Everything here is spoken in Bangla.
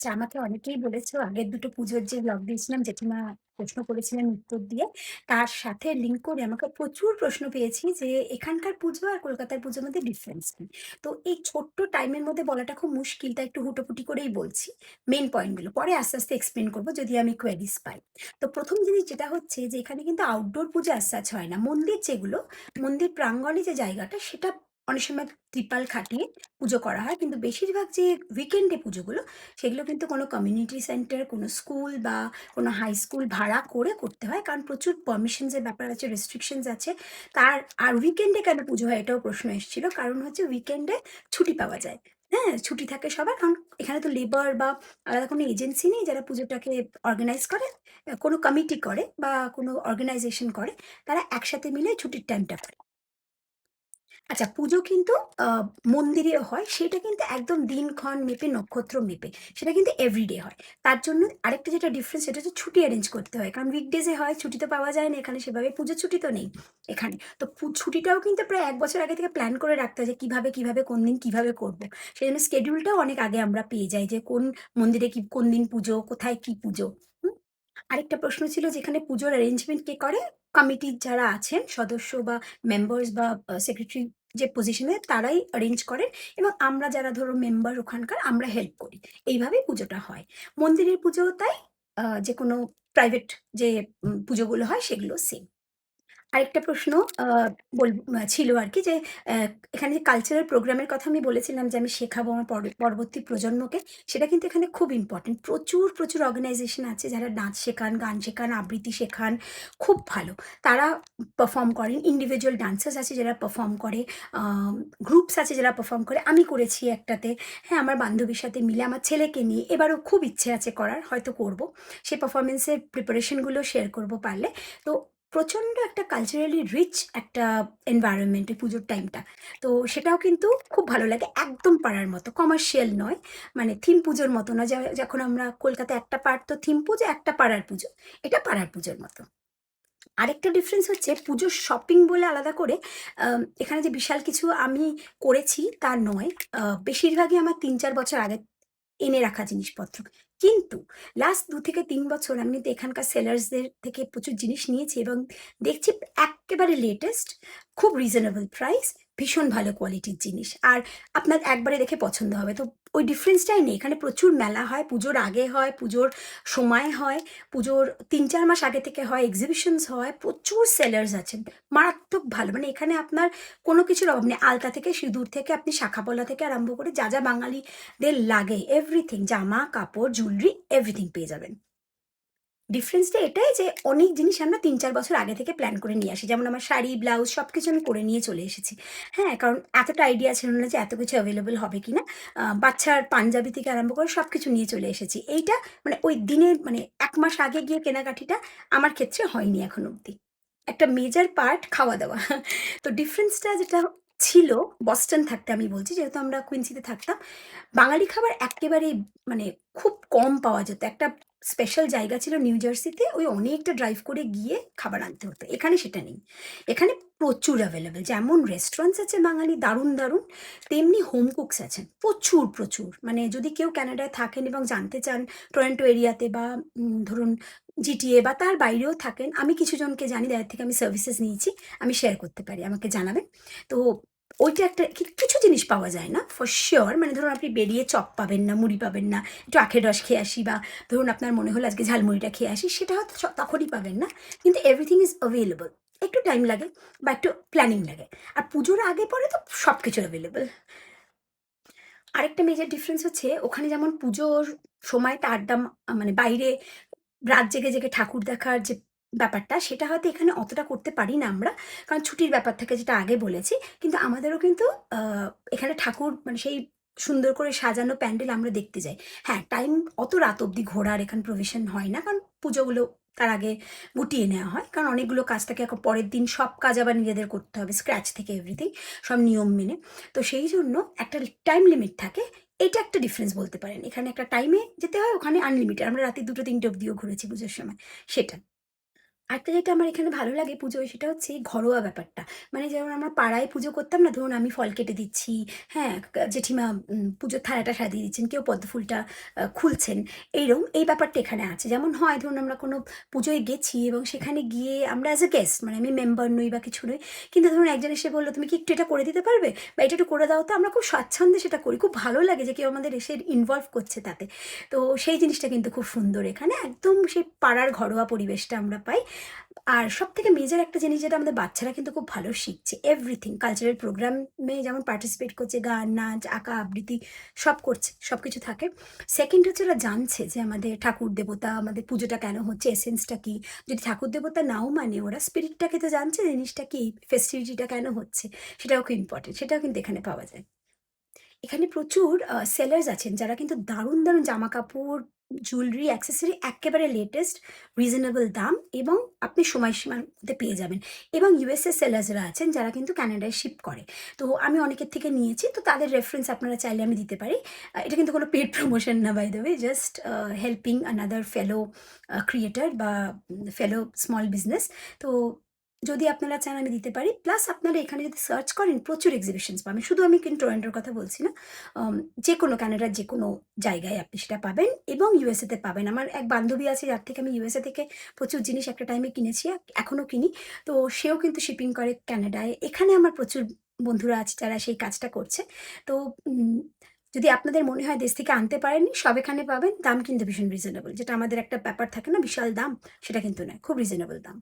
আচ্ছা, আমাকে অনেকেই বলেছো আগের দুটো পুজোর যে ব্লগ দিয়েছিলাম জেঠিমা প্রশ্ন করেছিলেন উত্তর দিয়ে, তার সাথে লিঙ্ক করে আমাকে প্রচুর প্রশ্ন পেয়েছি যে এখানকার পুজো আর কলকাতার পুজোর মধ্যে ডিফারেন্স কি। তো এই ছোট্ট টাইমের মধ্যে বলাটা খুব মুশকিল, তাই একটু হুটোপুটি করেই বলছি মেন পয়েন্টগুলো, পরে আস্তে আস্তে এক্সপ্লেন করবো যদি আমি কোয়েরিজ পাই। তো প্রথম জিনিস যেটা হচ্ছে যে এখানে কিন্তু আউটডোর পুজো as such হয় না। মন্দির যেগুলো, মন্দির প্রাঙ্গণে যে জায়গাটা সেটা অনেক সময় ত্রিপাল খাটিয়ে পুজো করা হয়, কিন্তু বেশিরভাগ যে উইকেন্ডে পুজোগুলো সেগুলো কিন্তু কোনো কমিউনিটি সেন্টার, কোনো স্কুল বা কোনো হাই স্কুল ভাড়া করে করতে হয়, কারণ প্রচুর পারমিশনস এর ব্যাপার আছে, রেস্ট্রিকশনস আছে। তার আর উইকেন্ডে কেন পুজো হয় এটাও প্রশ্ন এসেছিল, কারণ হচ্ছে উইকেন্ডে ছুটি পাওয়া যায়। হ্যাঁ, ছুটি থাকে সবার, কারণ এখানে তো লেবার বা আলাদা কোনো এজেন্সি নেই যারা পুজোটাকে অর্গানাইজ করে, কোনো কমিটি করে বা কোনো অর্গানাইজেশন করে, তারা একসাথে মিলে ছুটির টাইমটা পায়। আচ্ছা, পুজো কিন্তু আ মন্দিরেও হয়। সেটা কিন্তু একদম দিনক্ষণ মেপে, নক্ষত্র মেপে। সেটা কিন্তু এভরিডে হয়। তার জন্য আরেকটা যেটা ডিফারেন্স, সেটা হচ্ছে ছুটি অ্যারেঞ্জ করতে হয়। কারণ উইকডেজ এ হয়, ছুটি তো পাওয়া যায় না এখানে সেভাবে। পুজোর ছুটি তো নেই এখানে। তো ছুটিটাও কিন্তু প্রায় ১ বছর আগে থেকে প্ল্যান করে রাখতে হয় যে কিভাবে, কোন দিন কিভাবে করব। সেজন্য শিডিউলটাও অনেক আগে আমরা পেয়ে যাই যে কোন মন্দিরে কি কোন দিন পুজো, কোথায় কি পুজো। হুম? আরেকটা প্রশ্ন ছিল যে এখানে পুজোর অ্যারেঞ্জমেন্ট কে করে? কমিটির যারা আছেন সদস্য বা মেম্বার্স বা সেক্রেটারি যে পজিশনে তারাই অ্যারেঞ্জ করেন, এবং আমরা যারা ধরুন মেম্বার ওখানকার আমরা হেল্প করি। এইভাবেই পুজোটা হয়। মন্দিরের পুজোও তাই, যেকোনো প্রাইভেট যে পুজোগুলো হয় সেগুলো সেম। আরেকটা প্রশ্ন আ ছিল আরকি যে অ্যা এখানে যে কালচারাল প্রোগ্রামের কথা আমি বলেছিলাম যে আমি শেখাবো আমার পরবর্তী প্রজন্মকে, সেটা কিন্তু এখানে খুব ইম্পোর্টেন্ট। প্রচুর অর্গানাইজেশন আছে যারা নাচ শেখান, গান শেখান, আবৃত্তি শেখান, খুব ভালো। তারা পারফর্ম করেন। ইন্ডিভিজুয়াল ডান্সার্স আছে যারা পারফর্ম করে, আ গ্রুপস আছে যারা পারফর্ম করে। আমি করেছি একটাতে। হ্যাঁ, আমার বান্ধবীর সাথে মিলে আমার ছেলেকে নিয়ে। এবারও খুব ইচ্ছে আছে করার, হয়তো করব। সেই পারফরম্যান্স এর প্রিপারেশন গুলো শেয়ার করব পারলে। তো প্রচন্ড একটা কালচারালি রিচ একটা এনভায়রনমেন্ট এই পুজোর টাইমটা। তো সেটাও কিন্তু খুব ভালো লাগে। একদম পাড়ার মতো, কমার্শিয়াল নয়। মানে থিম পুজোর মতো না। যখন আমরা কলকাতায় একটা পার্ট তো থিম পুজো, একটা পাড়ার পুজো। এটা পাড়ার পুজোর মতো। আরেকটা ডিফারেন্স হচ্ছে পুজোর শপিং বলে আলাদা করে এখানে যে বিশাল কিছু আমি করেছি তা নয়। বেশিরভাগই আমার ৩-৪ বছর আগে এনে রাখা জিনিসপত্র। কিন্তু লাস্ট ২ থেকে ৩ বছর আমি কিন্তু এখানকার সেলার্সদের থেকে প্রচুর জিনিস নিয়েছি, এবং দেখছি এক্কেবারে লেটেস্ট, খুব রিজনেবল প্রাইস, ভীষণ ভালো কোয়ালিটির জিনিস। আর আপনার একবারে দেখে পছন্দ হবে। তো ওই ডিফারেন্সটাই নেই। এখানে প্রচুর মেলা হয়, পুজোর আগে হয়, পুজোর সময় হয়, পুজোর ৩-৪ মাস আগে থেকে হয়, এক্সিবিশনস হয়, প্রচুর সেলার্স আছেন। মারাত্মক ভালো। মানে এখানে আপনার কোনো কিছুর অভাব নেই। আলতা থেকে, সিঁদুর থেকে, আপনি শাঁখাপলা থেকে আরম্ভ করে যা বাঙালিদের লাগে এভরিথিং, জামা, কাপড়, জুয়েলারি এভরিথিং পেয়ে যাবেন। ডিফারেন্সটা এটাই যে অনেক জিনিস আমরা ৩-৪ বছর আগে থেকে প্ল্যান করে নিয়ে আসি। যেমন আমার শাড়ি, ব্লাউজ সবকিছু আমি করে নিয়ে চলে এসেছি। হ্যাঁ, কারণ এতটা আইডিয়া ছিল না যে এত কিছু এভেইলেবল হবে কিনা। বাচ্চার পাঞ্জাবি থেকে আরম্ভ করে সবকিছু নিয়ে চলে এসেছি। এইটা মানে ওই দিনে মানে ১ মাস আগে গিয়ে কেনাকাটিটা আমার ক্ষেত্রে হয়নি এখনো অব্দি। একটা মেজর পার্ট খাওয়া-দাওয়া। তো ডিফারেন্সটা যেটা ছিল, বস্টন থাকতে আমি বলছি, যেহেতু আমরা কুইন্সিতে থাকতাম। বাঙালি খাবার এক্কেবারেই মানে খুব কম পাওয়া যেত। একটা স্পেশাল জায়গা ছিল নিউ জার্সিতে, ওই অনেকটা ড্রাইভ করে গিয়ে খাবার আনতে হতো। এখানে সেটা নেই। এখানে প্রচুর এভেইলেবল। যেমন রেস্টুরেন্টস আছে বাঙালি দারুণ, তেমনি হোম কুকস আছেন। প্রচুর। মানে যদি কেউ কানাডায় থাকেন এবং জানতে চান টরন্টো এরিয়াতে বা ধরুন জিটিএ বা তার বাইরেও থাকেন, আমি কিছুজনকে জানি যাদের থেকে আমি সার্ভিসেস নিয়েছি। আমি শেয়ার করতে পারি, আমাকে জানাবেন। তো ওইটা একটা কিছু জিনিস পাওয়া যায় না ফর সিউর। মানে ধরুন আপনি বেরিয়ে চপ পাবেন না, মুড়ি পাবেন না, একটু আখের রস খেয়ে আসি, বা ধরুন আপনার মনে হলো আজকে ঝালমুড়িটা খেয়ে আসি, সেটা হয়তো তখনই পাবেন না। কিন্তু এভরিথিং ইজ অ্যাভেইলেবল। একটু টাইম লাগে বা একটু প্ল্যানিং লাগে। আর পুজোর আগে পরে তো সবকিছু অ্যাভেইলেবল। আরেকটা মেজর ডিফারেন্স হচ্ছে ওখানে যেমন পুজোর সময়টা আড্ডা মানে বাইরে রাত জেগে ঠাকুর দেখার যে ব্যাপারটা, সেটা হয়তো এখানে অতটা করতে পারি না আমরা। কারণ ছুটির ব্যাপার থাকে, যেটা আগে বলেছি। কিন্তু আমাদেরও কিন্তু আ এখানে ঠাকুর মানে সেই সুন্দর করে সাজানো প্যান্ডেল আমরা দেখতে যাই। হ্যাঁ, টাইম অত রাত অব্দি ঘোরার এখানে প্রভিশন হয় না। কারণ পুজোগুলো তার আগে গুটিয়ে নেওয়া হয়। কারণ অনেকগুলো কাজ থাকে, এখন পরের দিন সব কাজ আবার নিজেদের করতে হবে স্ক্র্যাচ থেকে এভরিথিং, সব নিয়ম মেনে। তো সেইজন্য একটা টাইম লিমিট থাকে। এটা একটা ডিফারেন্স বলতে পারেন। এখানে একটা টাইমে যেতে হয়, ওখানে আনলিমিটেড। আমরা রাতে ২টো ৩টে অব্দিও ঘুরেছি পুজোর সময়, সেটা। আরেকটা যেটা আমার এখানে ভালো লাগে পুজোয় সেটা হচ্ছে এই ঘরোয়া ব্যাপারটা। মানে যেমন আমরা পাড়ায় পুজো করতাম না? ধরুন আমি ফল কেটে দিচ্ছি, হ্যাঁ? জেঠিমা পুজোর থালাটা সাজিয়ে দিচ্ছেন, কেউ পদ্মফুলটা খুলছেন। এই ব্যাপারটা এখানে আছে। যেমন হয় ধরুন আমরা কোনো পুজোয় গেছি এবং সেখানে গিয়ে আমরা অ্যাজ আ গেস্ট মানে আমি মেম্বার নই বা কিছু নই। কিন্তু ধরুন একজন এসে বলল, "তুমি কি একটু এটা করে দিতে পারবে? বা এটা একটু করে দাও তো।" আমরা খুব স্বাচ্ছন্দ্যে সেটা করি। খুব ভালো লাগে যে কেউ আমাদের এসে ইনভলভ করছে তাতে। তো সেই জিনিসটা কিন্তু খুব সুন্দর এখানে। একদম সেই পাড়ার ঘরোয়া পরিবেশটা আমরা পাই। আর সবথেকে মেজর একটা জিনিস যেটা আমাদের বাচ্চারা কিন্তু খুব ভালো শিখছে, এভরিথিং কালচারাল প্রোগ্রামে যেমন পার্টিসিপেট করছে, গান, নাচ, আঁকা, আবৃত্তি সব করছে, সবকিছু থাকে। সেকেন্ড হচ্ছে ওরা জানছে যে আমাদের ঠাকুর দেবতা, আমাদের পুজোটা কেন হচ্ছে, এসেন্সটা কি? যদি ঠাকুর দেবতা নাও মানে ওরা স্পিরিটটাকে তো জানছে, জিনিসটা কি, ফেস্টিভিটিটা কেন হচ্ছে, সেটাও খুব ইম্পোর্টেন্ট। সেটাও কিন্তু এখানে পাওয়া যায়। এখানে প্রচুর সেলার্স আছেন যারা কিন্তু দারুণ, দারুণ জামাকাপড়, জুয়েলারি, অ্যাক্সেসরি এক্কেবারে লেটেস্ট, রিজনেবল দাম এবং আপনি সময়সীমার মধ্যে পেয়ে যাবেন। এবং ইউএসএ সেলার্সরা আছেন যারা কিন্তু কানাডায় শিপ করে। তো আমি অনেকের থেকে নিয়েছি। তো তাদের রেফারেন্স আপনারা চাইলে আমি দিতে পারি। এটা কিন্তু কোনো পেইড প্রমোশন না by the way, just helping another fellow creator বা ফেলো স্মল বিজনেস। তো যদি আপনারা চান আমি দিতে পারি। প্লাস আপনারা এখানে যদি সার্চ করেন প্রচুর এক্সিবিশনস পাবেন। শুধু আমি কিন্তু টরন্টোর কথা বলছি না। যেকোনো কানাডার যেকোনো জায়গায় আপনি সেটা পাবেন এবং ইউএসএ তে পাবেন। আমার এক বান্ধবী আছে যার থেকে আমি ইউএসএ থেকে প্রচুর জিনিস একটা টাইমে কিনেছি, এখনো কিনি। তো সেও কিন্তু শিপিং করে কানাডায়। এখানে আমার প্রচুর বন্ধুরা আছে যারা সেই কাজটা করছে। তো উম যদি আপনাদের মনে হয় দেশ থেকে আনতে পারেননি, সব এখানে পাবেন। দাম কিন্তু ভীষণ রিজনেবল। যেটা আমাদের একটা ব্যাপার থাকে না বিশাল দাম, সেটা কিন্তু নয়। খুব রিজনেবল দাম।